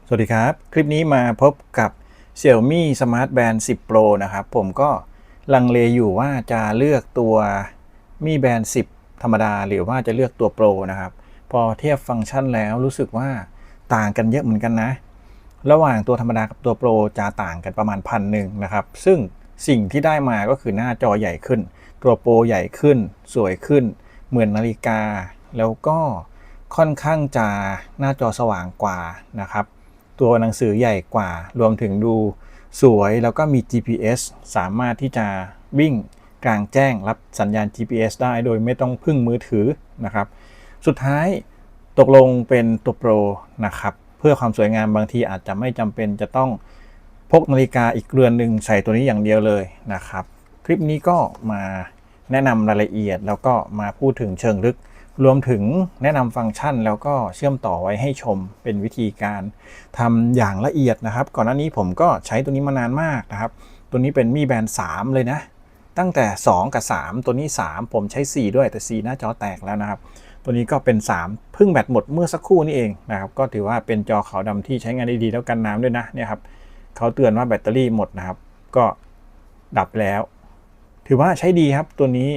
สวัสดีครับคลิปนี้มาพบกับ Xiaomi Smart Band 10 Pro นะครับผมก็ลังเลอยู่ว่าจะเลือกตัว Mi Band 10 ธรรมดาหรือว่าจะเลือกตัว Pro นะครับพอเทียบฟังก์ชันแล้วรู้สึกว่าต่างกันเยอะเหมือนกันนะระหว่างตัวธรรมดากับตัว Pro จะต่างกันประมาณ1,000นะครับซึ่งสิ่งที่ได้มาก็คือหน้าจอใหญ่ขึ้นตัว Pro ใหญ่ขึ้นสวยขึ้นเหมือนนาฬิกาแล้วก็ค่อนข้างจะหน้าจอสว่างกว่านะครับตัวหนังสือใหญ่กว่ารวมถึงดูสวยแล้วก็มี GPS สามารถที่จะวิ่งกลางแจ้งรับสัญญาณ GPS ได้โดยไม่ต้องพึ่งมือถือนะครับสุดท้ายตกลงเป็นตัว Pro นะครับเพื่อความสวยงามบางทีอาจจะไม่จำเป็นจะต้องพกนาฬิกาอีกเรือนหนึ่งใส่ตัวนี้อย่างเดียวเลยนะครับคลิปนี้ก็มาแนะนำรายละเอียดแล้วก็มาพูดถึงเชิงลึกรวมถึงแนะนำฟังก์ชันแล้วก็เชื่อมต่อไว้ให้ชมเป็นวิธีการทำอย่างละเอียดนะครับก่อนหน้านี้ผมก็ใช้ตัวนี้มานานมากนะครับตัวนี้เป็นMi Band 3เลยนะตั้งแต่2กับ3ตัวนี้3ผมใช้4ด้วยแต่4หน้าจอแตกแล้วนะครับตัวนี้ก็เป็น3เพิ่งแบตหมดเมื่อสักครู่นี้เองนะครับก็ถือว่าเป็นจอขาวดำที่ใช้งานได้ดีแล้วกันน้ำด้วยนะเนี่ยครับเขาเตือนว่าแบตเตอรี่หมดนะครับก็ดับแล้วถือว่าใช้ดีครับตัวนี้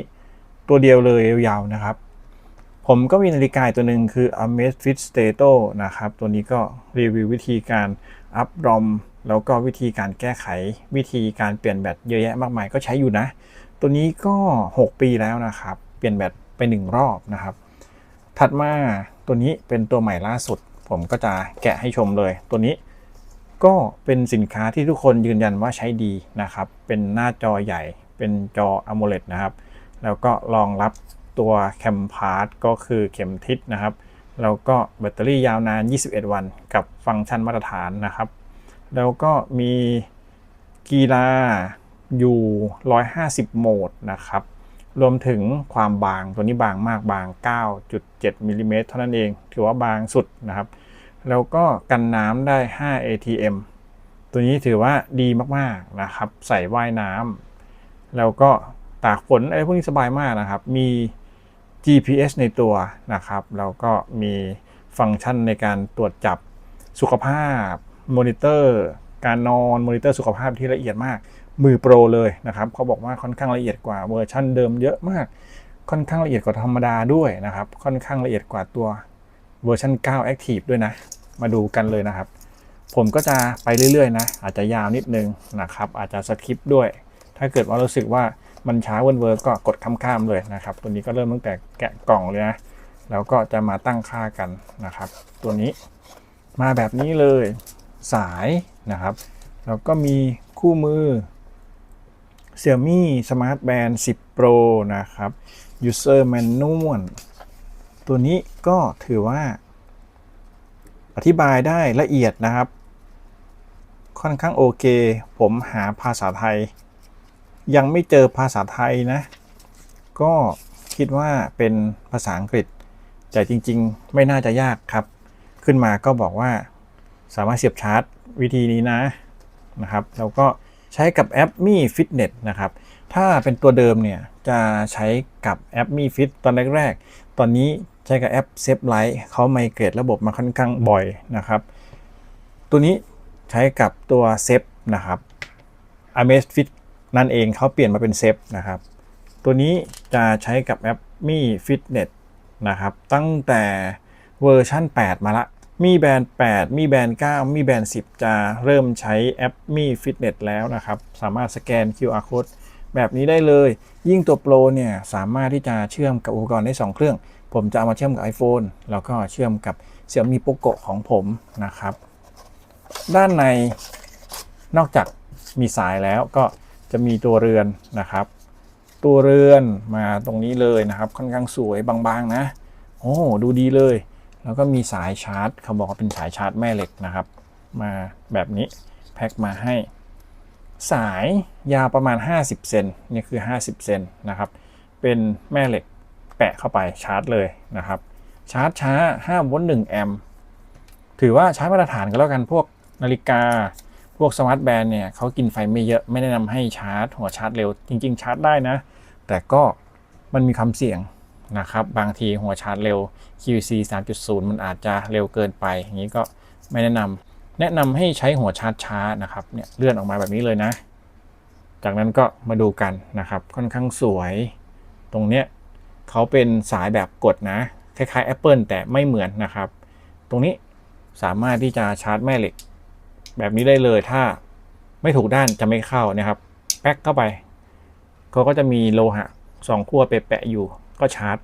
ตัวเดียวเลยยาวๆนะครับผมก็มีนาฬิกาตัวหนึ่งคือ Amazfit Stello นะครับตัวนี้ก็รีวิววิธีการอัพรอมแล้วก็วิธีการแก้ไขวิธีการเปลี่ยนแบตเยอะแยะมากมายก็ใช้อยู่นะตัวนี้ก็6 ปีแล้วนะครับเปลี่ยนแบตไป1 รอบนะครับถัดมาตัวนี้เป็นตัวใหม่ล่าสุดผมก็จะแกะให้ชมเลยตัวนี้ก็เป็นสินค้าที่ทุกคนยืนยันว่าใช้ดีนะครับเป็นหน้าจอใหญ่เป็นจอ AMOLED นะครับแล้วก็รองรับตัวแคมพาร์ตก็คือเข็มทิศนะครับแล้วก็แบตเตอรี่ยาวนาน21 วันกับฟังก์ชันมาตรฐานนะครับแล้วก็มีกีฬาอยู่150โหมดนะครับรวมถึงความบางตัวนี้บางมากบาง 9.7 มิลลิเมตรเท่านั้นเองถือว่าบางสุดนะครับแล้วก็กันน้ำได้5 ATM ตัวนี้ถือว่าดีมากๆนะครับใส่ว่ายน้ำแล้วก็ตากฝนอะไรพวกนี้สบายมากนะครับมี GPS ในตัวนะครับแล้วก็มีฟังก์ชันในการตรวจจับสุขภาพมอนิเตอร์การนอนมอนิเตอร์สุขภาพที่ละเอียดมากมือโปรเลยนะครับเขาบอกว่าค่อนข้างละเอียดกว่าเวอร์ชันเดิมเยอะมากค่อนข้างละเอียดกว่าธรรมดาด้วยนะครับค่อนข้างละเอียดกว่าตัวเวอร์ชัน9 Active ด้วยนะมาดูกันเลยนะครับผมก็จะไปเรื่อยๆนะอาจจะยาวนิดนึงนะครับอาจจะสคิปด้วยถ้าเกิดว่ารู้สึกว่ามันช้าเวิร์กก็กดข้ามๆเลยนะครับตัวนี้ก็เริ่มตั้งแต่แกะกล่องเลยนะแล้วก็จะมาตั้งค่ากันนะครับตัวนี้มาแบบนี้เลยสายนะครับแล้วก็มีคู่มือ Xiaomi Smart Band 10 Pro นะครับ User Manual ตัวนี้ก็ถือว่าอธิบายได้ละเอียดนะครับค่อนข้างโอเคผมหาภาษาไทยยังไม่เจอภาษาไทยนะก็คิดว่าเป็นภาษาอังกฤษแต่จริงๆไม่น่าจะยากครับขึ้นมาก็บอกว่าสามารถเสียบชาร์จวิธีนี้นะครับแล้วก็ใช้กับแอป Mi Fitness นะครับถ้าเป็นตัวเดิมเนี่ยจะใช้กับแอป Mi Fit ตอนแรกๆตอนนี้ใช้กับแอป Save Life เขาไมเกรดระบบมาค่อนข้างบ่อยนะครับตัวนี้ใช้กับตัวเซฟนะครับ Amazfit นั่นเองเขาเปลี่ยนมาเป็นเซฟนะครับตัวนี้จะใช้กับแอป Mi Fitness นะครับตั้งแต่เวอร์ชัน8มาละMi Band 8 Mi Band 9 Mi Band 10 จะเริ่มใช้แอป Mi Fitness แล้วนะครับสามารถสแกน QR Code แบบนี้ได้เลยยิ่งตัว Pro เนี่ยสามารถที่จะเชื่อมกับอุปกรณ์ได้2เครื่องผมจะเอามาเชื่อมกับ iPhone แล้วก็เชื่อมกับ Xiaomi Poco ของผมนะครับด้านในนอกจากมีสายแล้วก็จะมีตัวเรือนนะครับตัวเรือนมาตรงนี้เลยนะครับค่อนข้างสวยบางๆนะโอ้ดูดีเลยแล้วก็มีสายชาร์จเขาบอกว่าเป็นสายชาร์จแม่เหล็กนะครับมาแบบนี้แพ็คมาให้สายยาวประมาณ50เซนนี่คือ50เซนนะครับเป็นแม่เหล็กแปะเข้าไปชาร์จเลยนะครับชาร์จช้า5โวลต์1แอมป์ถือว่าใช้มาตรฐานกันแล้วกันพวกนาฬิกาพวกสมาร์ทแบนด์เนี่ยเขากินไฟไม่เยอะไม่แนะนำให้ชาร์จหัวชาร์จเร็วจริงๆชาร์จได้นะแต่ก็มันมีความเสี่ยงนะครับบางทีหัวชาร์จเร็ว QC 3.0 มันอาจจะเร็วเกินไปอย่างนี้ก็ไม่แนะนำ แนะนำให้ใช้หัวชาร์จช้านะครับเนี่ยเลื่อนออกมาแบบนี้เลยนะจากนั้นก็มาดูกันนะครับค่อนข้างสวยตรงเนี้ยเขาเป็นสายแบบกดนะคล้ายๆ Apple แต่ไม่เหมือนนะครับตรงนี้สามารถที่จะชาร์จแม่เหล็กแบบนี้ได้เลยถ้าไม่ถูกด้านจะไม่เข้านะครับแป๊กเข้าไปเขาก็จะมีโลหะ2ขั้วแปะๆอยู่ก็ชาร์จ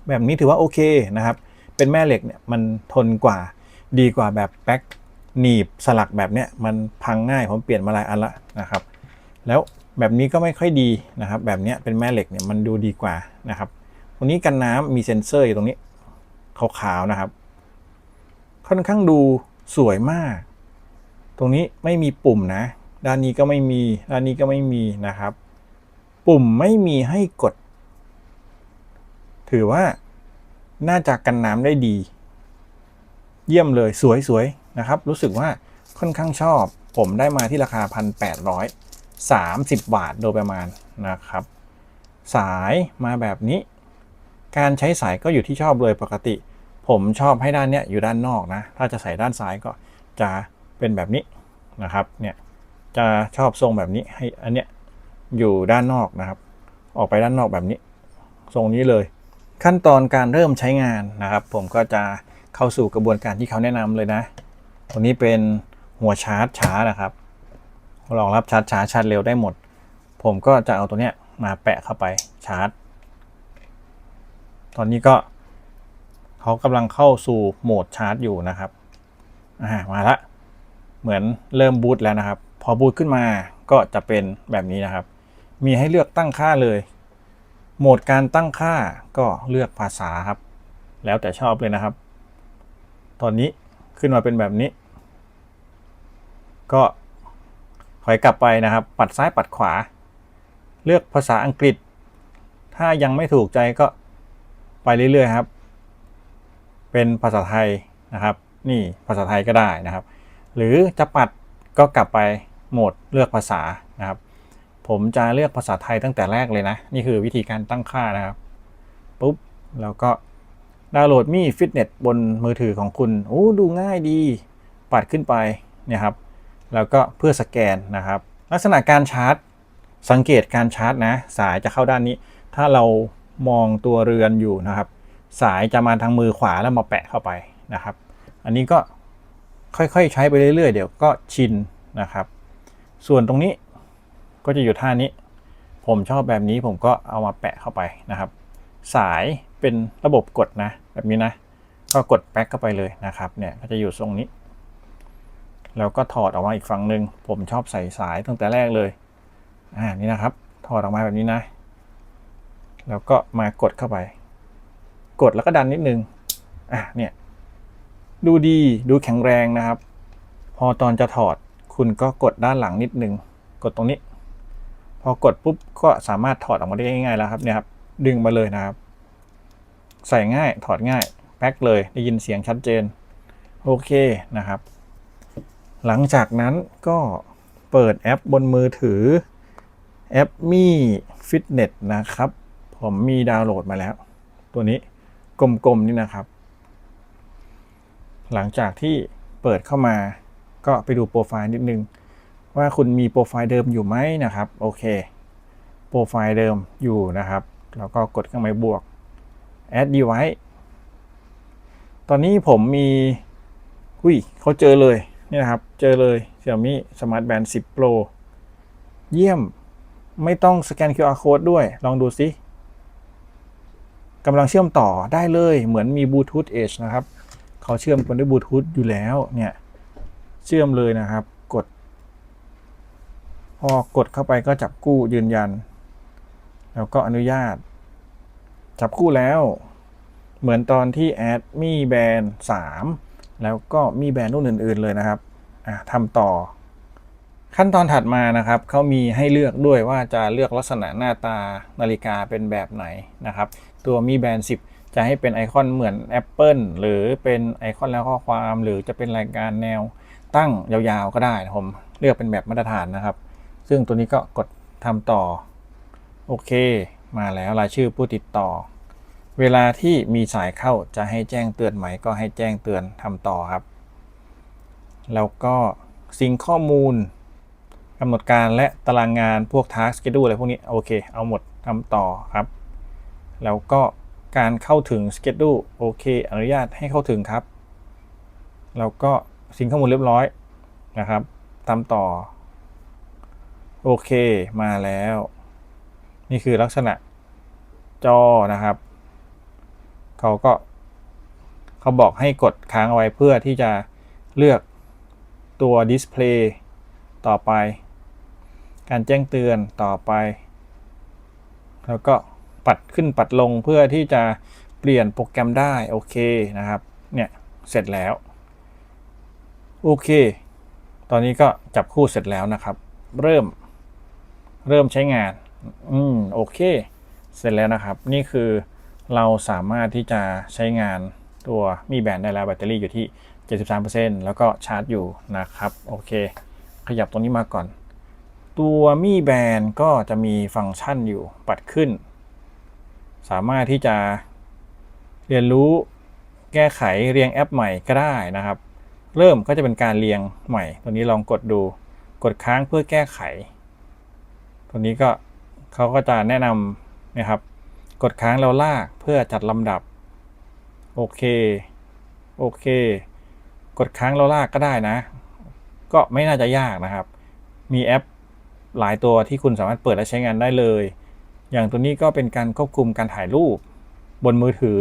แบบนี้ถือว่าโอเคนะครับเป็นแม่เหล็กเนี่ยมันทนกว่าดีกว่าแบบแป๊กหนีบสลักแบบเนี้ยมันพังง่ายผมเปลี่ยนมาหลายอันละนะครับแล้วแบบนี้ก็ไม่ค่อยดีนะครับแบบนี้เป็นแม่เหล็กเนี่ยมันดูดีกว่านะครับตรงนี้กันน้ำมีเซ็นเซอร์อยู่ตรงนี้ขาวๆนะครับค่อนข้างดูสวยมากตรงนี้ไม่มีปุ่มนะด้านนี้ก็ไม่มีด้านนี้ก็ไม่มีนะครับปุ่มไม่มีให้กดถือว่าน่าจะกันน้ำได้ดีเยี่ยมเลยสวยๆนะครับรู้สึกว่าค่อนข้างชอบผมได้มาที่ราคา 1,830 บาทโดยประมาณนะครับสายมาแบบนี้การใช้สายก็อยู่ที่ชอบเลยปกติผมชอบให้ด้านเนี้ยอยู่ด้านนอกนะถ้าจะใส่ด้านซ้ายก็จะเป็นแบบนี้นะครับเนี่ยจะชอบทรงแบบนี้ให้อันเนี้ยอยู่ด้านนอกนะครับออกไปด้านนอกแบบนี้ทรงนี้เลยขั้นตอนการเริ่มใช้งานนะครับผมก็จะเข้าสู่กระบวนการที่เขาแนะนำเลยนะตัวนี้เป็นหัวชาร์จช้านะครับรองรับชาร์จช้าชาร์จเร็วได้หมดผมก็จะเอาตัวเนี้ยมาแปะเข้าไปชาร์จตอนนี้ก็เขากำลังเข้าสู่โหมดชาร์จอยู่นะครับมาละเหมือนเริ่มบูตแล้วนะครับพอบูตขึ้นมาก็จะเป็นแบบนี้นะครับมีให้เลือกตั้งค่าเลยโหมดการตั้งค่าก็เลือกภาษาครับแล้วแต่ชอบเลยนะครับตอนนี้ขึ้นมาเป็นแบบนี้ก็ถอยกลับไปนะครับปัดซ้ายปัดขวาเลือกภาษาอังกฤษถ้ายังไม่ถูกใจก็ไปเรื่อยๆครับเป็นภาษาไทยนะครับนี่ภาษาไทยก็ได้นะครับหรือจะปัดก็กลับไปโหมดเลือกภาษานะครับผมจะเลือกภาษาไทยตั้งแต่แรกเลยนะนี่คือวิธีการตั้งค่านะครับปุ๊บแล้วก็ดาวน์โหลดมี่ฟิตเนสบนมือถือของคุณดูง่ายดีปัดขึ้นไปเนี่ยครับแล้วก็เพื่อสแกนนะครับลักษณะการชาร์จสังเกตการชาร์จนะสายจะเข้าด้านนี้ถ้าเรามองตัวเรือนอยู่นะครับสายจะมาทางมือขวาแล้วมาแปะเข้าไปนะครับอันนี้ก็ค่อยๆใช้ไปเรื่อยๆเดี๋ยวก็ชินนะครับส่วนตรงนี้ก็จะอยู่ท่านี้ผมชอบแบบนี้ผมก็เอามาแปะเข้าไปนะครับสายเป็นระบบกดนะแบบนี้นะก็กดแป๊กเข้าไปเลยนะครับเนี่ยก็จะอยู่ทรงนี้แล้วก็ถอดออกมาอีกฝั่งหนึ่งผมชอบใส่สายตั้งแต่แรกเลยนี่นะครับถอดออกมาแบบนี้นะแล้วก็มากดเข้าไปกดแล้วก็ดันนิดนึงเนี่ยดูดีดูแข็งแรงนะครับพอตอนจะถอดคุณก็กดด้านหลังนิดนึงกดตรงนี้พอกดปุ๊บก็สามารถถอดออกมาได้ง่ายๆแล้วครับเนี่ยครับดึงมาเลยนะครับใส่ง่ายถอดง่ายแป๊กเลยได้ยินเสียงชัดเจนโอเคนะครับหลังจากนั้นก็เปิดแอปบนมือถือแอปมี่ฟิตเนสนะครับผมมีดาวน์โหลดมาแล้วตัวนี้กลมๆนี่นะครับหลังจากที่เปิดเข้ามาก็ไปดูโปรไฟล์นิดนึงว่าคุณมีโปรไฟล์เดิมอยู่ไหมนะครับโอเคโปรไฟล์เดิมอยู่นะครับแล้วก็กดเครื่องหมายบวก add device ตอนนี้ผมมีเขาเจอเลยนี่นะครับเจอเลย Xiaomi Smart Band 10 Pro เยี่ยมไม่ต้องสแกน QR Code ด้วยลองดูสิกำลังเชื่อมต่อได้เลยเหมือนมี Bluetooth Edge นะครับเขาเชื่อมกันด้วย Bluetooth อยู่แล้วเนี่ยเชื่อมเลยนะครับพอกดเข้าไปก็จับคู่ยืนยันแล้วก็อนุญาตจับคู่แล้วเหมือนตอนที่แอดมี่แบนด์3แล้วก็มีแบนด์รุ่นอื่นๆเลยนะครับทำต่อขั้นตอนถัดมานะครับเขามีให้เลือกด้วยว่าจะเลือกลักษณะหน้าตานาฬิกาเป็นแบบไหนนะครับตัวมีแบนด์10จะให้เป็นไอคอนเหมือน Apple หรือเป็นไอคอนแล้วข้อความหรือจะเป็นรายการแนวตั้งยาวๆก็ได้ผมเลือกเป็นแบบมาตรฐานนะครับซึ่งตัวนี้ก็กดทำต่อโอเคมาแล้วรายชื่อผู้ติดต่อเวลาที่มีสายเข้าจะให้แจ้งเตือนไหมก็ให้แจ้งเตือนทำต่อครับ แล้วก็ซิงค์ข้อมูลกำหนดการและตารางงานพวก task schedule อะไรพวกนี้โอเคเอาหมดทำต่อครับแล้วก็การเข้าถึง schedule โอเคอนุญาตให้เข้าถึงครับแล้วก็ซิงค์ข้อมูลเรียบร้อยนะครับทำต่อโอเคมาแล้วนี่คือลักษณะจอนะครับเขาบอกให้กดค้างเอาไว้เพื่อที่จะเลือกตัว display ต่อไปการแจ้งเตือนต่อไปแล้วก็ปัดขึ้นปัดลงเพื่อที่จะเปลี่ยนโปรแกรมได้โอเคนะครับเนี่ยเสร็จแล้วโอเคตอนนี้ก็จับคู่เสร็จแล้วนะครับเริ่มใช้งานโอเคเสร็จแล้วนะครับนี่คือเราสามารถที่จะใช้งานตัวมีแบนได้แล้วแบตเตอรี่อยู่ที่ 73% แล้วก็ชาร์จอยู่นะครับโอเคขยับตรงนี้มาก่อนตัวมีแบนก็จะมีฟังก์ชันอยู่ปัดขึ้นสามารถที่จะเรียนรู้แก้ไขเรียงแอปใหม่ก็ได้นะครับเริ่มก็จะเป็นการเรียงใหม่ตัวนี้ลองกดดูกดค้างเพื่อแก้ไขตัวนี้ก็เขาก็จะแนะนำนะครับกดค้างแล้วลากเพื่อจัดลำดับโอเคกดค้างแล้วลากก็ได้นะก็ไม่น่าจะยากนะครับมีแอปหลายตัวที่คุณสามารถเปิดและใช้งานได้เลยอย่างตัวนี้ก็เป็นการควบคุมการถ่ายรูปบนมือถือ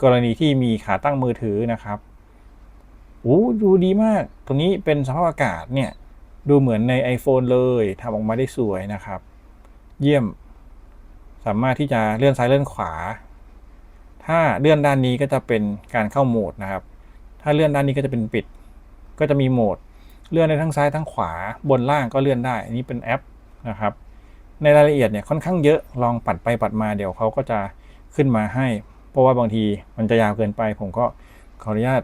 กรณีที่มีขาตั้งมือถือนะครับดูดีมากตัวนี้เป็นสภาพอากาศเนี่ยดูเหมือนใน iPhone เลยทำออกมาได้สวยนะครับเยี่ยมสามารถที่จะเลื่อนซ้ายเลื่อนขวาถ้าเลื่อนด้านนี้ก็จะเป็นการเข้าโหมดนะครับถ้าเลื่อนด้านนี้ก็จะเป็นปิดก็จะมีโหมดเลื่อนได้ทั้งซ้ายทั้งขวาบนล่างก็เลื่อนได้อันนี้เป็นแอปนะครับในรายละเอียดเนี่ยค่อนข้างเยอะลองปัดไปปัดมาเดี๋ยวเขาก็จะขึ้นมาให้เพราะว่าบางทีมันจะยาวเกินไปผมก็ขออนุญาต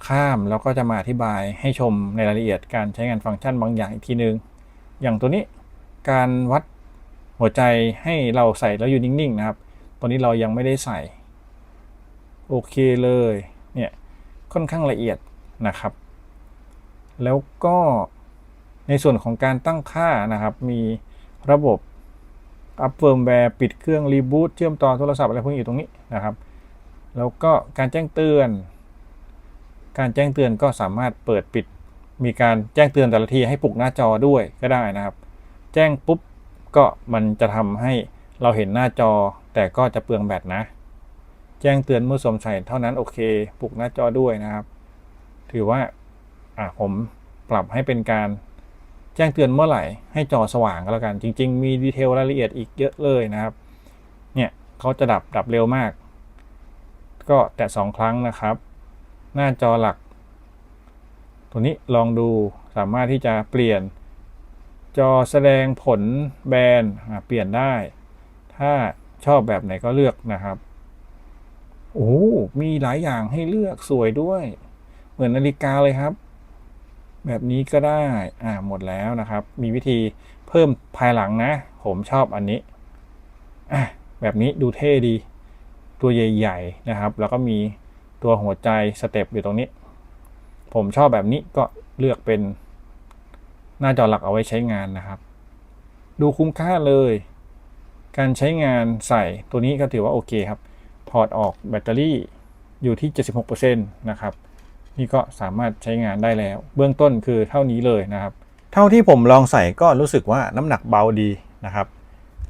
ข้ามแล้วก็จะมาอธิบายให้ชมในรายละเอียดการใช้งานฟังก์ชันบางอย่างอีกทีนึงอย่างตัวนี้การวัดหัวใจให้เราใส่แล้วอยู่นิ่งๆนะครับตัวนี้เรายังไม่ได้ใส่โอเคเลยเนี่ยค่อนข้างละเอียดนะครับแล้วก็ในส่วนของการตั้งค่านะครับมีระบบอัพเฟิร์มแวร์ปิดเครื่องรีบูตเชื่อมต่อโทรศัพท์อะไรพวกนี้อยู่ตรงนี้นะครับแล้วก็การแจ้งเตือนก็สามารถเปิดปิดมีการแจ้งเตือนแต่ละทีให้ปลุกหน้าจอด้วยก็ได้นะครับแจ้งปุ๊บก็มันจะทำให้เราเห็นหน้าจอแต่ก็จะเปลืองแบตนะแจ้งเตือนเมื่อสวมใส่เท่านั้นโอเคปลุกหน้าจอด้วยนะครับถือว่าผมปรับให้เป็นการแจ้งเตือนเมื่อไหร่ให้จอสว่างก็แล้วกันจริงๆมีดีเทลรายละเอียดอีกเยอะเลยนะครับเนี่ยเขาจะดับเร็วมากก็แตะ2 ครั้งนะครับหน้าจอหลักตัวนี้ลองดูสามารถที่จะเปลี่ยนจอแสดงผลแบนเปลี่ยนได้ถ้าชอบแบบไหนก็เลือกนะครับมีหลายอย่างให้เลือกสวยด้วยเหมือนนาฬิกาเลยครับแบบนี้ก็ได้หมดแล้วนะครับมีวิธีเพิ่มภายหลังนะผมชอบอันนี้แบบนี้ดูเท่ดีตัวใหญ่ๆนะครับแล้วก็มีตัวหัวใจสเต็ปอยู่ตรงนี้ผมชอบแบบนี้ก็เลือกเป็นหน้าจอหลักเอาไว้ใช้งานนะครับดูคุ้มค่าเลยการใช้งานใส่ตัวนี้ก็ถือว่าโอเคครับถอดออกแบตเตอรี่อยู่ที่ 76% นะครับนี่ก็สามารถใช้งานได้แล้วเบื้องต้นคือเท่านี้เลยนะครับเท่าที่ผมลองใส่ก็รู้สึกว่าน้ำหนักเบาดีนะครับ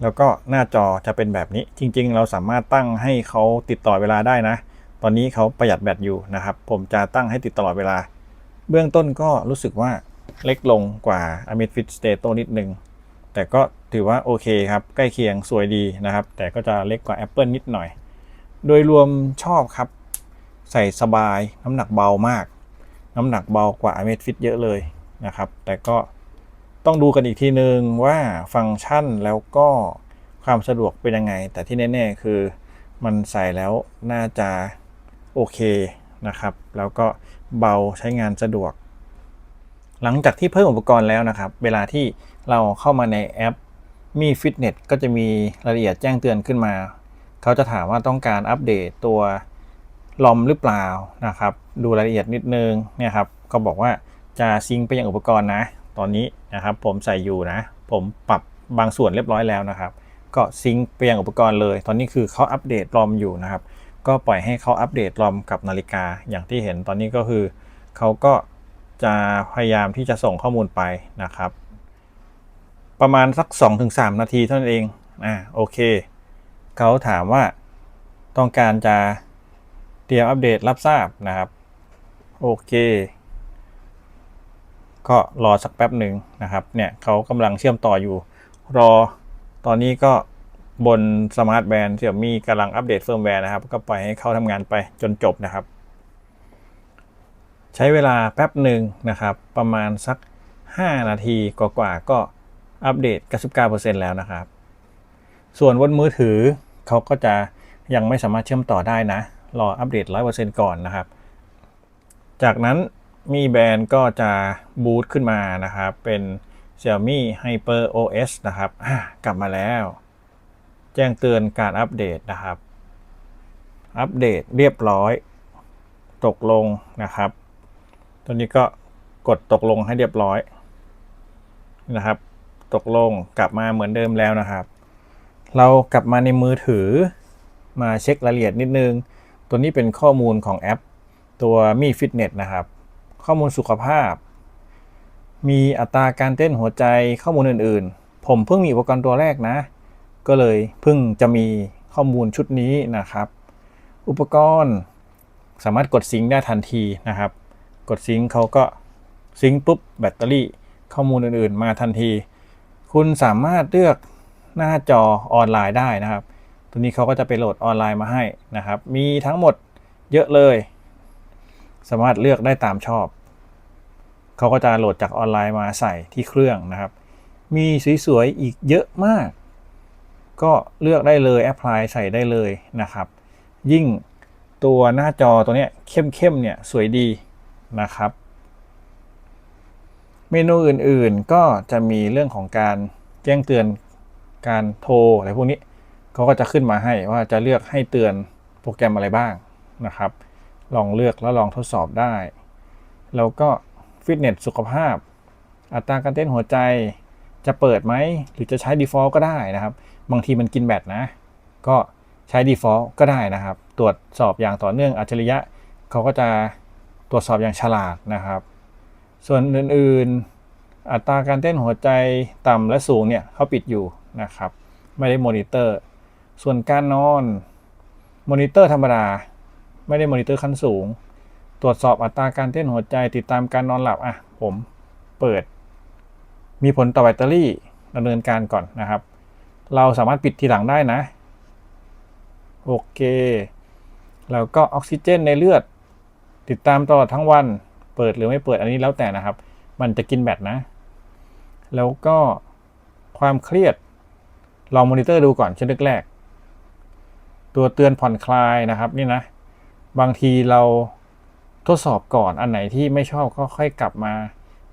แล้วก็หน้าจอจะเป็นแบบนี้จริงๆเราสามารถตั้งให้เขาติดต่อเวลาได้นะตอนนี้เขาประหยัดแบตอยู่นะครับผมจะตั้งให้ติดตลอดเวลาเบื้องต้นก็รู้สึกว่าเล็กลงกว่า Amazfit Stello นิดนึงแต่ก็ถือว่าโอเคครับใกล้เคียงสวยดีนะครับแต่ก็จะเล็กกว่า Apple นิดหน่อยโดยรวมชอบครับใส่สบายน้ำหนักเบามากน้ำหนักเบากว่า Amazfit เยอะเลยนะครับแต่ก็ต้องดูกันอีกทีนึงว่าฟังก์ชันแล้วก็ความสะดวกเป็นยังไงแต่ที่แน่ๆคือมันใส่แล้วน่าจะโอเคนะครับแล้วก็เบาใช้งานสะดวกหลังจากที่เพิ่มอุปกรณ์แล้วนะครับเวลาที่เราเข้ามาในแอปมีฟิตเนสก็จะมีรายละเอียดแจ้งเตือนขึ้นมาเขาจะถามว่าต้องการอัปเดตตัวลอมหรือเปล่านะครับดูรายละเอียดนิดนึงเนี่ยครับก็บอกว่า จะซิงค์ไปยังอุปกรณ์นะตอนนี้นะครับผมใส่อยู่นะผมปรับบางส่วนเรียบร้อยแล้วนะครับก็ซิงค์ไปยังอุปกรณ์เลยตอนนี้คือเขาอัปเดตรอมอยู่นะครับก็ปล่อยให้เขาอัปเดตรอมกับนาฬิกาอย่างที่เห็นตอนนี้ก็คือเขาก็จะพยายามที่จะส่งข้อมูลไปนะครับประมาณสัก 2-3 นาทีเท่านั้นเองโอเคเขาถามว่าต้องการจะเตรียมอัปเดตรับทราบนะครับโอเคก็รอสักแป๊บหนึ่งนะครับเนี่ยเขากำลังเชื่อมต่ออยู่รอตอนนี้ก็บนสมาร์ทแบนด์Xiaomiกำลังอัปเดตเฟิร์มแวร์นะครับก็ปล่อยให้เขาทำงานไปจนจบนะครับใช้เวลาแป๊บหนึ่งนะครับประมาณสัก5 นาทีกว่าๆก็อัปเดต 99% แล้วนะครับส่วนบนมือถือเขาก็จะยังไม่สามารถเชื่อมต่อได้นะรออัปเดต 100% ก่อนนะครับจากนั้นมีแบรนด์ก็จะบูตขึ้นมานะครับเป็น Xiaomi Hyper OS นะครับกลับมาแล้วแจ้งเตือนการอัปเดตนะครับอัปเดตเรียบร้อยตกลงนะครับตอนนี้ก็กดตกลงให้เรียบร้อยนะครับตกลงกลับมาเหมือนเดิมแล้วนะครับเรากลับมาในมือถือมาเช็ครายละเอียดนิดนึงตัวนี้เป็นข้อมูลของแอปตัวMi Fitness นะครับข้อมูลสุขภาพมีอัตราการเต้นหัวใจข้อมูลอื่นๆผมเพิ่งมีอุปกรณ์ตัวแรกนะก็เลยเพิ่งจะมีข้อมูลชุดนี้นะครับอุปกรณ์สามารถกดซิงค์ได้ทันทีนะครับกดซิงค์เขาก็ซิงค์ปุ๊บแบตเตอรี่ข้อมูลอื่นๆมาทันทีคุณสามารถเลือกหน้าจอออนไลน์ได้นะครับตัวนี้เขาก็จะไปโหลดออนไลน์มาให้นะครับมีทั้งหมดเยอะเลยสามารถเลือกได้ตามชอบเขาก็จะโหลดจากออนไลน์มาใส่ที่เครื่องนะครับมีสวยๆอีกเยอะมากก็เลือกได้เลยแอพพลายใส่ได้เลยนะครับยิ่งตัวหน้าจอตัวนี้เข้มๆเนี่ยสวยดีนะครับเมนูอื่นๆก็จะมีเรื่องของการแจ้งเตือนการโทรอะไรพวกนี้เขาก็จะขึ้นมาให้ว่าจะเลือกให้เตือนโปรแกรมอะไรบ้างนะครับลองเลือกแล้วลองทดสอบได้แล้วก็ฟิตเนสสุขภาพอัตราการเต้นหัวใจจะเปิดไหมหรือจะใช้ default ก็ได้นะครับบางทีมันกินแบตนะก็ใช้ default ก็ได้นะครับตรวจสอบอย่างต่อเนื่องอัจฉริยะเขาก็จะตรวจสอบอย่างฉลาดนะครับส่วนอื่นๆอัตราการเต้นหัวใจต่ำและสูงเนี่ยเขาปิดอยู่นะครับไม่ได้มอนิเตอร์ส่วนการนอนมอนิเตอร์ธรรมดาไม่ได้มอนิเตอร์ขั้นสูงตรวจสอบอัตราการเต้นหัวใจติดตามการนอนหลับผมเปิดมีผลต่อแบตเตอรี่ดำเนินการก่อนนะครับเราสามารถปิดทีหลังได้นะโอเคแล้วก็ออกซิเจนในเลือดติดตามตลอดทั้งวันเปิดหรือไม่เปิดอันนี้แล้วแต่นะครับมันจะกินแบตนะแล้วก็ความเครียดลองมอนิเตอร์ดูก่อนช่วงแรกๆตัวเตือนผ่อนคลายนะครับนี่นะบางทีเราทดสอบก่อนอันไหนที่ไม่ชอบก็ค่อยกลับมา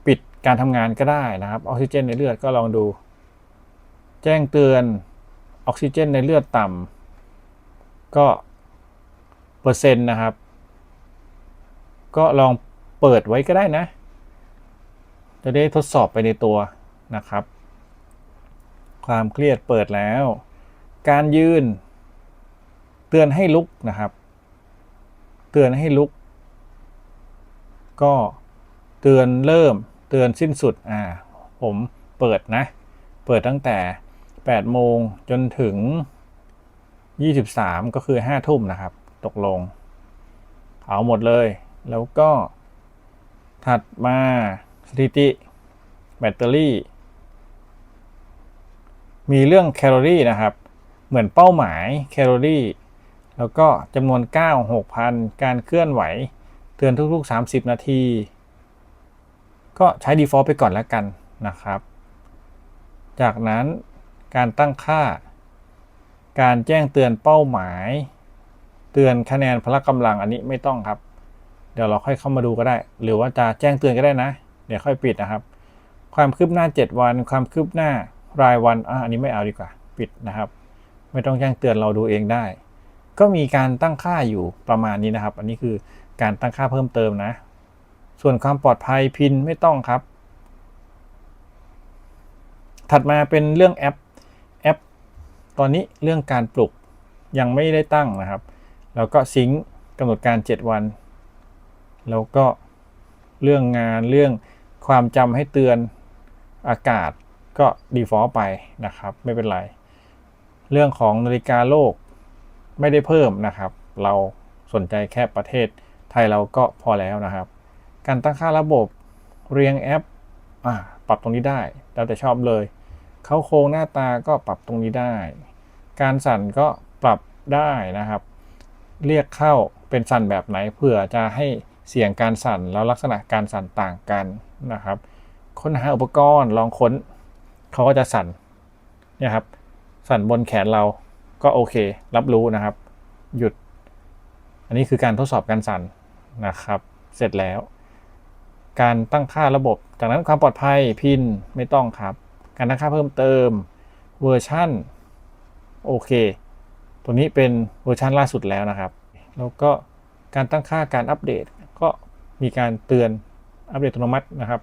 ปิดการทำงานก็ได้นะครับออกซิเจนในเลือดก็ลองดูแจ้งเตือนออกซิเจนในเลือดต่ำก็เปอร์เซ็นต์นะครับก็ลองเปิดไว้ก็ได้นะจะได้ทดสอบไปในตัวนะครับความเครียดเปิดแล้วการยืนเตือนให้ลุกนะครับเตือนให้ลุกก็เตือนเริ่มเตือนสิ้นสุดผมเปิดนะเปิดตั้งแต่8 โมงจนถึง23ก็คือ5 ทุ่มนะครับตกลงเอาหมดเลยแล้วก็ถัดมาสถิติแบตเตอรี่มีเรื่องแคลอรี่นะครับเหมือนเป้าหมายแคลอรี่แล้วก็จำนวนก้าว 6,000 การเคลื่อนไหวเตือนทุกๆ30 นาทีก็ใช้ default ไปก่อนแล้วกันนะครับจากนั้นการตั้งค่าการแจ้งเตือนเป้าหมายเตือนคะแนนพละกำลังอันนี้ไม่ต้องครับเดี๋ยวเราค่อยเข้ามาดูก็ได้หรือว่าจะแจ้งเตือนก็ได้นะเดี๋ยวค่อยปิดนะครับความคืบหน้า7 วันความคืบหน้ารายวันอันนี้ไม่เอาดีกว่าปิดนะครับไม่ต้องแจ้งเตือนเราดูเองได้ก็มีการตั้งค่าอยู่ประมาณนี้นะครับอันนี้คือการตั้งค่าเพิ่มเติมนะ ส่วนความปลอดภัยพินไม่ต้องครับถัดมาเป็นเรื่องแอปตอนนี้เรื่องการปลุกยังไม่ได้ตั้งนะครับแล้วก็ซิงค์กำหนดการ7วันแล้วก็เรื่องงานเรื่องความจำให้เตือนอากาศก็ default ไปนะครับไม่เป็นไรเรื่องของนาฬิกาโลกไม่ได้เพิ่มนะครับเราสนใจแค่ประเทศไทยเราก็พอแล้วนะครับการตั้งค่าระบบเรียงแอปปรับตรงนี้ได้แล้วแต่ชอบเลยเข้าโครงหน้าตาก็ปรับตรงนี้ได้การสั่นก็ปรับได้นะครับเรียกเข้าเป็นสั่นแบบไหนเผื่อจะให้เสียงการสั่นแล้วลักษณะการสั่นต่างกันนะครับค้นหาอุปกรณ์ลองค้นเขาก็จะสั่นเนี่ยครับสั่นบนแขนเราก็โอเครับรู้นะครับหยุดอันนี้คือการทดสอบการสั่นนะครับเสร็จแล้วการตั้งค่าระบบจากนั้นความปลอดภัยพินไม่ต้องครับการตั้งค่าเพิ่มเติมเวอร์ชันโอเคตัวนี้เป็นเวอร์ชันล่าสุดแล้วนะครับแล้วก็การตั้งค่าการอัปเดตก็มีการเตือนอัปเดตอัตโนมัตินะครับ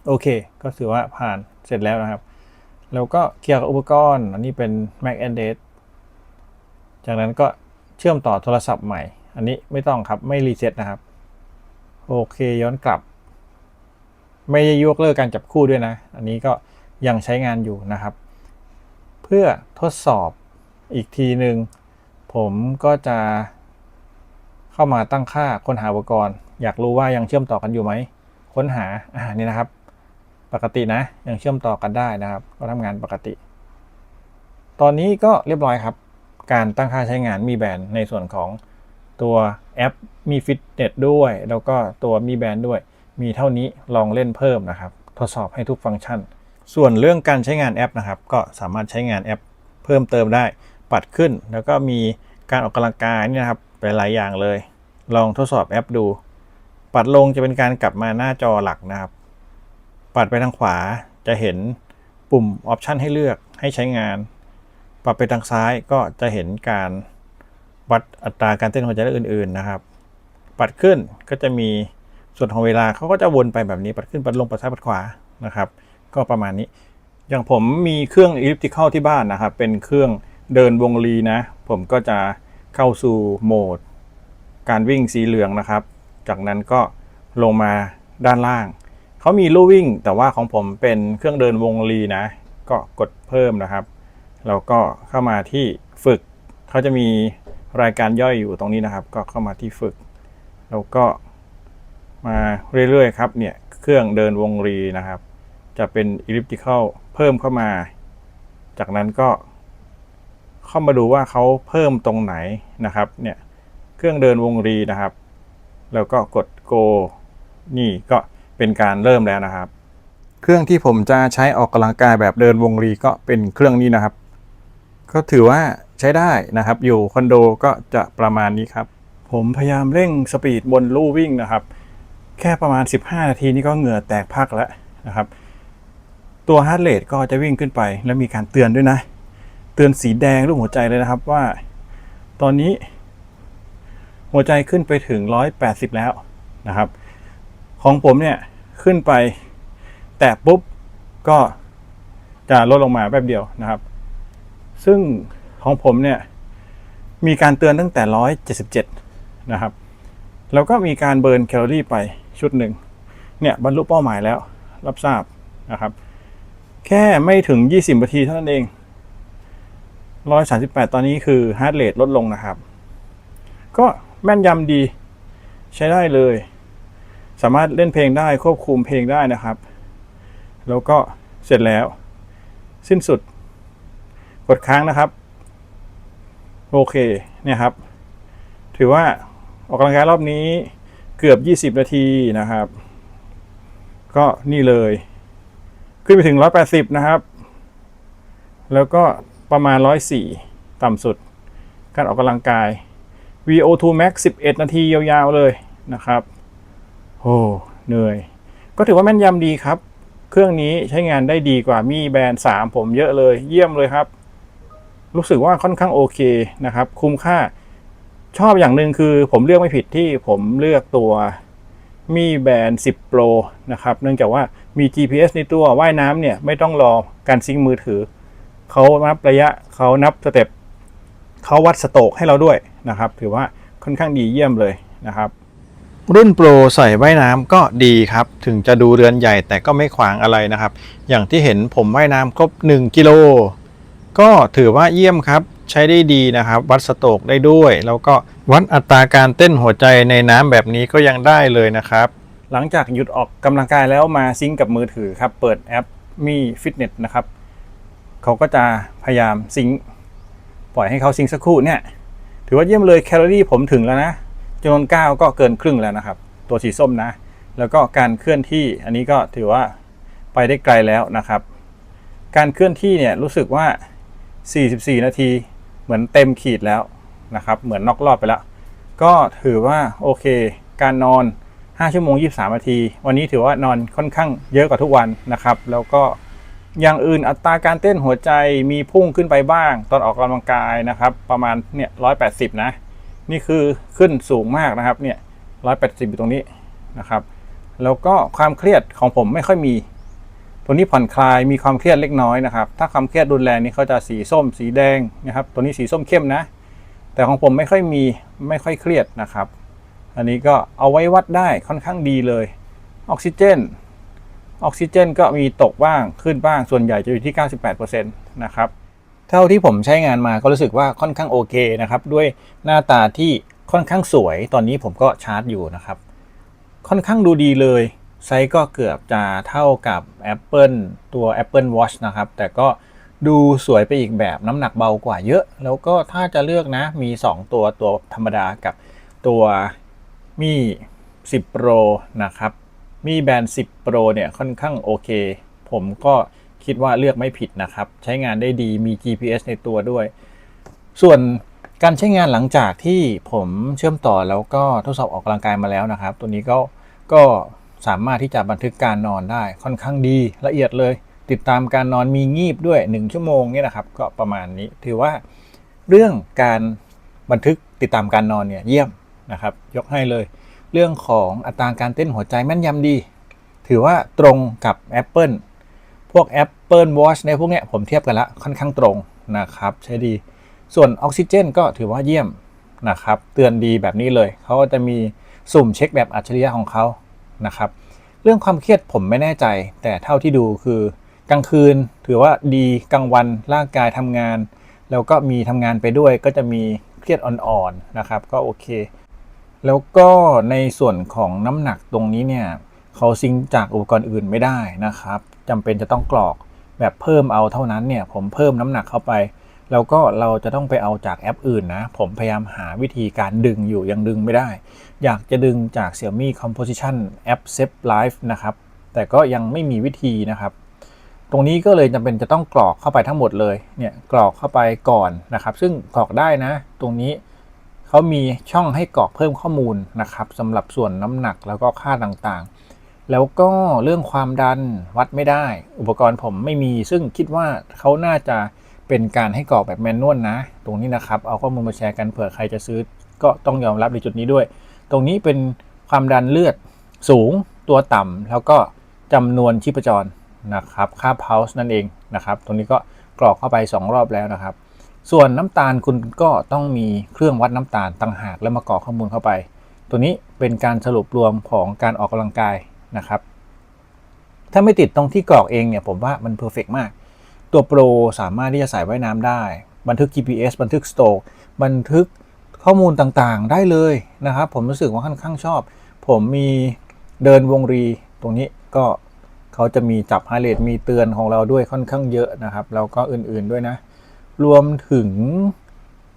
โอเคก็ถือว่าผ่านเสร็จแล้วนะครับแล้วก็เกี่ยวกับอุปกรณ์อันนี้เป็น Mac Android จากนั้นก็เชื่อมต่อโทรศัพท์ใหม่อันนี้ไม่ต้องครับไม่รีเซ็ตนะครับโอเคย้อนกลับไม่ยกเลิกการจับคู่ด้วยนะอันนี้ก็ยังใช้งานอยู่นะครับเพื่อทดสอบอีกทีหนึ่งผมก็จะเข้ามาตั้งค่าค้นหาอุปกรณ์อยากรู้ว่ายังเชื่อมต่อกันอยู่ไหมค้นหานี่นะครับปกตินะยังเชื่อมต่อกันได้นะครับก็ทำงานปกติตอนนี้ก็เรียบร้อยครับการตั้งค่าใช้งานมีแบนด์ในส่วนของตัวแอปมีฟิตเนสด้วยแล้วก็ตัวมีแบนด์ด้วยมีเท่านี้ลองเล่นเพิ่มนะครับทดสอบให้ทุกฟังก์ชันส่วนเรื่องการใช้งานแอปนะครับก็สามารถใช้งานแอปเพิ่มเติมได้ปัดขึ้นแล้วก็มีการออกกำลังกายนี่นะครับหลายอย่างเลยลองทดสอบแอปดูปัดลงจะเป็นการกลับมาหน้าจอหลักนะครับปัดไปทางขวาจะเห็นปุ่มออปชันให้เลือกให้ใช้งานปัดไปทางซ้ายก็จะเห็นการวัดอัตราการเต้นหัวใจและอื่นๆนะครับปัดขึ้นก็จะมีส่วนของเวลาเขาก็จะวนไปแบบนี้ปัดขึ้นปัดลงปัดซ้ายปัดขวานะครับก็ประมาณนี้อย่างผมมีเครื่อง elliptical ที่บ้านนะครับเป็นเครื่องเดินวงรีนะผมก็จะเข้าสู่โหมดการวิ่งสีเหลืองนะครับจากนั้นก็ลงมาด้านล่างเขามีลู่วิ่งแต่ว่าของผมเป็นเครื่องเดินวงรีนะก็กดเพิ่มนะครับแล้วก็เข้ามาที่ฝึกเขาจะมีรายการย่อยอยู่ตรงนี้นะครับก็เข้ามาที่ฝึกแล้วก็มาเรื่อยๆครับเนี่ยเครื่องเดินวงรีนะครับจะเป็น elliptical เพิ่มเข้ามาจากนั้นก็เข้ามาดูว่าเขาเพิ่มตรงไหนนะครับเนี่ยเครื่องเดินวงรีนะครับแล้วก็กด go นี่ก็เป็นการเริ่มแล้วนะครับเครื่องที่ผมจะใช้ออกกำลังกายแบบเดินวงรีก็เป็นเครื่องนี้นะครับก็ถือว่าใช้ได้นะครับอยู่คอนโดก็จะประมาณนี้ครับผมพยายามเร่งสปีดบนลู่วิ่งนะครับแค่ประมาณ15นาทีนี่ก็เหงื่อแตกพักแล้วนะครับตัวฮาร์ทเรทก็จะวิ่งขึ้นไปแล้วมีการเตือนด้วยนะเตือนสีแดงรูปหัวใจเลยนะครับว่าตอนนี้หัวใจขึ้นไปถึง180แล้วนะครับของผมเนี่ยขึ้นไปแตะปุ๊บก็จะลดลงมาแป๊บเดียวนะครับซึ่งของผมเนี่ยมีการเตือนตั้งแต่177นะครับแล้วก็มีการเบิร์นแคลอรี่ไปชุดหนึ่งเนี่ยบรรลุเป้าหมายแล้วรับทราบนะครับแค่ไม่ถึง20นาทีเท่านั้นเอง138ตอนนี้คือฮาร์ทเรทลดลงนะครับก็แม่นยำดีใช้ได้เลยสามารถเล่นเพลงได้ควบคุมเพลงได้นะครับแล้วก็เสร็จแล้วสิ้นสุดกดค้างนะครับโอเคเนี่ยครับถือว่าออกกำลังกายรอบนี้เกือบ20นาทีนะครับก็นี่เลยขึ้นไปถึง180นะครับแล้วก็ประมาณ104ต่ำสุดการออกกำลังกาย VO2 max 11นาทียาวๆเลยนะครับโอ้เหนื่อยก็ถือว่าแม่นยำดีครับเครื่องนี้ใช้งานได้ดีกว่ามีแบนด์3ผมเยอะเลยเยี่ยมเลยครับรู้สึกว่าค่อนข้างโอเคนะครับคุ้มค่าชอบอย่างหนึ่งคือผมเลือกไม่ผิดที่ผมเลือกตัว มีแบนด์10 Pro นะครับเนื่องจากว่ามี GPS ในตัวว่ายน้ำเนี่ยไม่ต้องรอการซิงค์มือถือเขานับระยะเขานับสเต็ปเขาวัดสโตรกให้เราด้วยนะครับถือว่าค่อนข้างดีเยี่ยมเลยนะครับรุ่นโปรใส่ว่ายน้ำก็ดีครับถึงจะดูเรือนใหญ่แต่ก็ไม่ขวางอะไรนะครับอย่างที่เห็นผมว่ายน้ำครบ1 กิโลก็ถือว่าเยี่ยมครับใช้ได้ดีนะครับวัดสโตรกได้ด้วยแล้วก็วัดอัตราการเต้นหัวใจในน้ำแบบนี้ก็ยังได้เลยนะครับหลังจากหยุดออกกำลังกายแล้วมาซิงก์กับมือถือครับเปิดแอปมีฟิตเนสนะครับเขาก็จะพยายามซิงก์ปล่อยให้เขาซิงก์สักครู่เนี่ยถือว่าเยี่ยมเลยแคลอรี่ผมถึงแล้วนะจำนวนก้าวก็เกินครึ่งแล้วนะครับตัวสีส้มนะแล้วก็การเคลื่อนที่อันนี้ก็ถือว่าไปได้ไกลแล้วนะครับการเคลื่อนที่เนี่ยรู้สึกว่า44 นาทีเหมือนเต็มขีดแล้วนะครับเหมือนน็อกรอบไปแล้วก็ถือว่าโอเคการนอน5 ชั่วโมง 23 นาทีวันนี้ถือว่านอนค่อนข้างเยอะกว่าทุกวันนะครับแล้วก็อย่างอื่นอัตราการเต้นหัวใจมีพุ่งขึ้นไปบ้างตอนออกกำลังกายนะครับประมาณเนี่ย180นะนี่คือขึ้นสูงมากนะครับเนี่ย180อยู่ตรงนี้นะครับแล้วก็ความเครียดของผมไม่ค่อยมีตัวนี้ผ่อนคลายมีความเครียดเล็กน้อยนะครับถ้าความเครียดรุนแรงนี่เขาจะสีส้มสีแดงนะครับตัวนี้สีส้มเข้มนะแต่ของผมไม่ค่อยมีไม่ค่อยเครียดนะครับอันนี้ก็เอาไว้วัดได้ค่อนข้างดีเลยออกซิเจนก็มีตกบ้างขึ้นบ้างส่วนใหญ่จะอยู่ที่ 98% นะครับเท่าที่ผมใช้งานมาก็รู้สึกว่าค่อนข้างโอเคนะครับด้วยหน้าตาที่ค่อนข้างสวยตอนนี้ผมก็ชาร์จอยู่นะครับค่อนข้างดูดีเลยไซส์ก็เกือบจะเท่ากับ Apple ตัว Apple Watch นะครับแต่ก็ดูสวยไปอีกแบบน้ำหนักเบากว่าเยอะแล้วก็ถ้าจะเลือกนะมี2ตัวธรรมดากับตัวมี10 Pro นะครับมีแบนด์10 Pro เนี่ยค่อนข้างโอเคผมก็คิดว่าเลือกไม่ผิดนะครับใช้งานได้ดีมี GPS ในตัวด้วยส่วนการใช้งานหลังจากที่ผมเชื่อมต่อแล้วก็ทดสอบออกกำลังกายมาแล้วนะครับตัวนี้ก็สามารถที่จะบันทึกการนอนได้ค่อนข้างดีละเอียดเลยติดตามการนอนมีงีบด้วย1 ชั่วโมงเนี่ยนะครับก็ประมาณนี้ถือว่าเรื่องการบันทึกติดตามการนอนเนี่ยเยี่ยมนะครับยกให้เลยเรื่องของอัตราการเต้นหัวใจแม่นยำดีถือว่าตรงกับ Apple พวก Apple Watch ในพวกเนี้ยผมเทียบกันละค่อนข้างตรงนะครับใช้ดีส่วนออกซิเจนก็ถือว่าเยี่ยมนะครับเตือนดีแบบนี้เลยเขาก็จะมีสุ่มเช็คแบบอัจฉริยะของเขานะครับเรื่องความเครียดผมไม่แน่ใจแต่เท่าที่ดูคือกลางคืนถือว่าดีกลางวันร่างกายทำงานแล้วก็มีทำงานไปด้วยก็จะมีเครียดอ่อนๆนะครับก็โอเคแล้วก็ในส่วนของน้ำหนักตรงนี้เนี่ยเขาซิงค์จากอุปกรณ์อื่นไม่ได้นะครับจำเป็นจะต้องกรอกแบบเพิ่มเอาเท่านั้นเนี่ยผมเพิ่มน้ำหนักเข้าไปแล้วก็เราจะต้องไปเอาจากแอปอื่นนะผมพยายามหาวิธีการดึงอยู่ยังดึงไม่ได้อยากจะดึงจาก Xiaomi Composition แอป Save Life นะครับแต่ก็ยังไม่มีวิธีนะครับตรงนี้ก็เลยจำเป็นจะต้องกรอกเข้าไปทั้งหมดเลยเนี่ยกรอกเข้าไปก่อนนะครับซึ่งกรอกได้นะตรงนี้เขามีช่องให้กรอกเพิ่มข้อมูลนะครับสำหรับส่วนน้ำหนักแล้วก็ค่าต่างๆแล้วก็เรื่องความดันวัดไม่ได้อุปกรณ์ผมไม่มีซึ่งคิดว่าเขาน่าจะเป็นการให้กรอกแบบแมนนวลนะตรงนี้นะครับเอาข้อมูลมาแชร์กันเผื่อใครจะซื้อก็ต้องยอมรับในจุดนี้ด้วยตรงนี้เป็นความดันเลือดสูงตัวต่ำแล้วก็จำนวนชีพจรนะครับค่า pulse นั่นเองนะครับตรงนี้ก็กรอกเข้าไป2 รอบแล้วนะครับส่วนน้ำตาลคุณก็ต้องมีเครื่องวัดน้ำตาลต่างหากแล้วมากรอกข้อมูลเข้าไปตัวนี้เป็นการสรุปรวมของการออกกำลังกายนะครับถ้าไม่ติดตรงที่กรอกเองเนี่ยผมว่ามันเพอร์เฟกต์มากตัวโปรสามารถที่จะใส่ว่ายน้ำได้บันทึก GPS บันทึกสโตรกบันทึกข้อมูลต่างๆได้เลยนะครับผมรู้สึกว่าค่อนข้างชอบผมมีเดินวงรีตรงนี้ก็เขาจะมีจับฮาร์ทเรทมีเตือนของเราด้วยค่อนข้างเยอะนะครับแล้วก็อื่นๆด้วยนะรวมถึง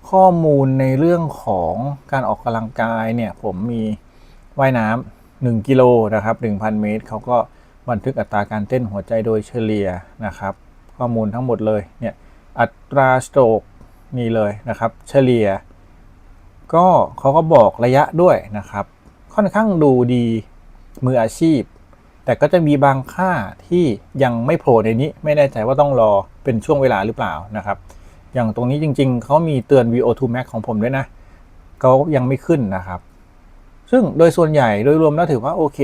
ข้อมูลในเรื่องของการออกกำลังกายเนี่ยผมมีว่ายน้ำ1 กิโลนะครับ 1,000 เมตรเขาก็บันทึกอัตราการเต้นหัวใจโดยเฉลี่ยนะครับข้อมูลทั้งหมดเลยเนี่ยอัตราสโตรกนี่เลยนะครับเฉลี่ยก็เขาก็บอกระยะด้วยนะครับค่อนข้างดูดีมืออาชีพแต่ก็จะมีบางค่าที่ยังไม่โผล่ในนี้ไม่แน่ใจว่าต้องรอเป็นช่วงเวลาหรือเปล่านะครับอย่างตรงนี้จริงๆเขามีเตือน VO2 max ของผมด้วยนะเขายังไม่ขึ้นนะครับ ซึ่งโดยส่วนใหญ่โดยรวมแล้วถือว่าโอเค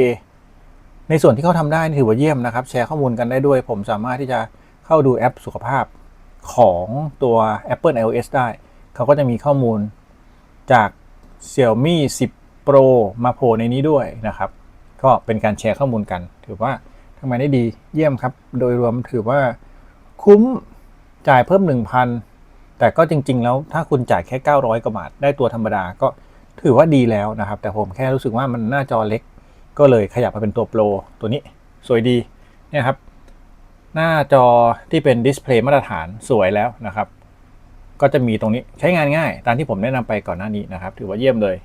ในส่วนที่เขาทำได้ถือว่าเยี่ยมนะครับแชร์ข้อมูลกันได้ด้วยผมสามารถที่จะเข้าดูแอปสุขภาพของตัว Apple iOS ได้เขาก็จะมีข้อมูลจาก Xiaomi 10 Pro มาโผล่ในนี้ด้วยนะครับก็เป็นการแชร์ข้อมูลกันถือว่าทำงานได้ดีเยี่ยมครับโดยรวมถือว่าคุ้มจ่ายเพิ่ม 1,000 แต่ก็จริงๆแล้วถ้าคุณจ่ายแค่900 กว่าบาทได้ตัวธรรมดาก็ถือว่าดีแล้วนะครับแต่ผมแค่รู้สึกว่ามันหน้าจอเล็กก็เลยขยับมาเป็นตัวโปรตัวนี้สวยดีเนี่ยครับหน้าจอที่เป็นดิสเพลย์มาตรฐานสวยแล้วนะครับก็จะมีตรงนี้ใช้งานง่ายตามที่ผมแนะนำไปก่อนหน้านี้นะครับถือว่าเยี่ยมเลย